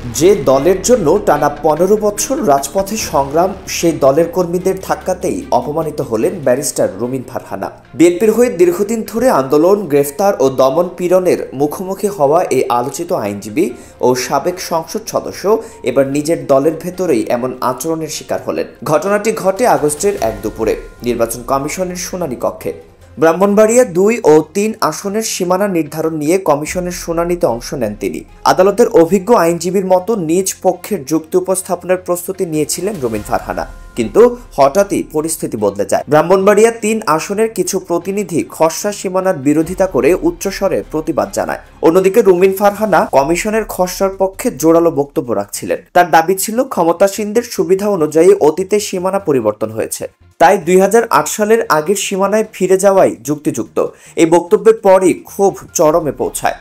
যে দলের জন্য টানা ১৫ বছর রাজপথে সংগ্রাম, সেই দলের কর্মীদের ধাক্কাতেই অপমানিত হলেন ব্যারিস্টার রুমিন ফারহানা। বিএনপির হয়ে দীর্ঘদিন ধরে আন্দোলন, গ্রেফতার ও দমন পীড়নের মুখোমুখি হওয়া এই আলোচিত আইনজীবী ও সাবেক সংসদ সদস্য এবার নিজের দলের ভেতরেই এমন আচরণের শিকার হলেন। ঘটনাটি ঘটে আগস্টের এক দুপুরে নির্বাচন কমিশনের শুনানি কক্ষে। ব্রাহ্মণবাড়িয়া ২ ও ৩ আসনের সীমানা নির্ধারণ নিয়ে কমিশনের শুনানিতে অংশ নেন তিনি। আদালতের অভিজ্ঞ আইনজীবীর মতো নিজ পক্ষের যুক্তি উপস্থাপনের প্রস্তুতি নিয়েছিলেন রুমিন ফারহানা, কিন্তু হঠাৎই পরিস্থিতি বদলে যায়। ব্রাহ্মণবাড়িয়া ৩ আসনের কিছু প্রতিনিধি খসড়া সীমানার বিরোধিতা করে উচ্চস্বরে প্রতিবাদ জানায়। অন্যদিকে রুমিন ফারহানা কমিশনের খসড়ার পক্ষে জোরালো বক্তব্য রাখছিলেন। তার দাবি ছিল, ক্ষমতাসীনদের সুবিধা অনুযায়ী অতীতে সীমানা পরিবর্তন হয়েছে, তাই ২০০৮ সালের আগের সীমানায় ফিরে যাওয়াই যুক্তিযুক্ত। এই বক্তব্যের পরই ক্ষোভ চরমে পৌঁছায়।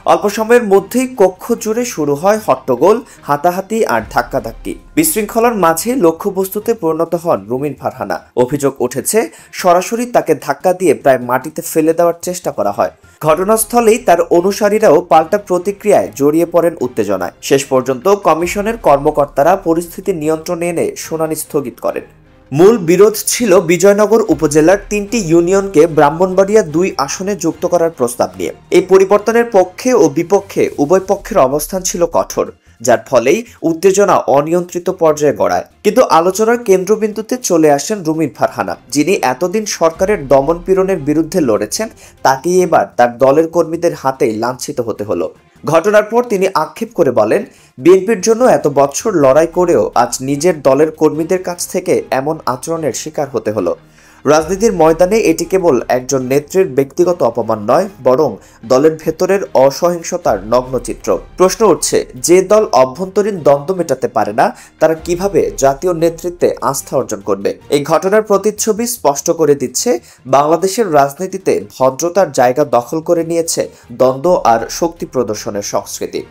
অল্প সময়ের মধ্যেই কক্ষ জুড়ে শুরু হয় হট্টগোল, হাতাহাতি আর ধাক্কাধাক্কি। বিশৃঙ্খলার মাঝে লক্ষ্যবস্তুতে পরিণত হন রুমিন ফারহানা। অভিযোগ উঠেছে, সরাসরি তাকে ধাক্কা দিয়ে প্রায় মাটিতে ফেলে দেওয়ার চেষ্টা করা হয়। ঘটনাস্থলেই তার অনুসারীরাও পাল্টা প্রতিক্রিয়ায় জড়িয়ে পড়েন উত্তেজনায়। শেষ পর্যন্ত কমিশনের কর্মকর্তারা পরিস্থিতি নিয়ন্ত্রণে এনে শুনানি স্থগিত করেন। মূল বিরোধ ছিল বিজয়নগর উপজেলার ৩টি ইউনিয়নকে ব্রাহ্মণবাড়িয়া ২ আসনে যুক্ত করার প্রস্তাব নিয়ে। এই পরিবর্তনের পক্ষে ও বিপক্ষে উভয় পক্ষের অবস্থান ছিল কঠোর, যার ফলেই উত্তেজনা অনিয়ন্ত্রিত পর্যায়ে গড়ায়। কিন্তু আলোচনার কেন্দ্রবিন্দুতে চলে আসেন রুমিন ফারহানা, যিনি এতদিন সরকারের দমন পীড়নের বিরুদ্ধে লড়েছেন। তাকেই এবার তার দলের কর্মীদের হাতেই লাঞ্ছিত হতে হলো। ঘটনার পর তিনি আক্ষেপ করে বলেন, বিএনপির জন্য এত বছর লড়াই করেও আজ নিজের দলের কর্মীদের কাছ থেকে এমন আচরণের শিকার হতে হলো। রাজনীতির ময়দানে এটি কেবল একজন নেত্রীর ব্যক্তিগত অপমান নয়, বরং দলের ভেতরের অসহিংসতার নগ্ন চিত্র। প্রশ্ন উঠছে, যে দল অভ্যন্তরীণ দ্বন্দ্ব মেটাতে পারে না, তারা কিভাবে জাতীয় নেতৃত্বে আস্থা অর্জন করবে? এই ঘটনার প্রতিচ্ছবি স্পষ্ট করে দিচ্ছে, বাংলাদেশের রাজনীতিতে ভদ্রতার জায়গা দখল করে নিয়েছে দ্বন্দ্ব আর শক্তি প্রদর্শনের সংস্কৃতি।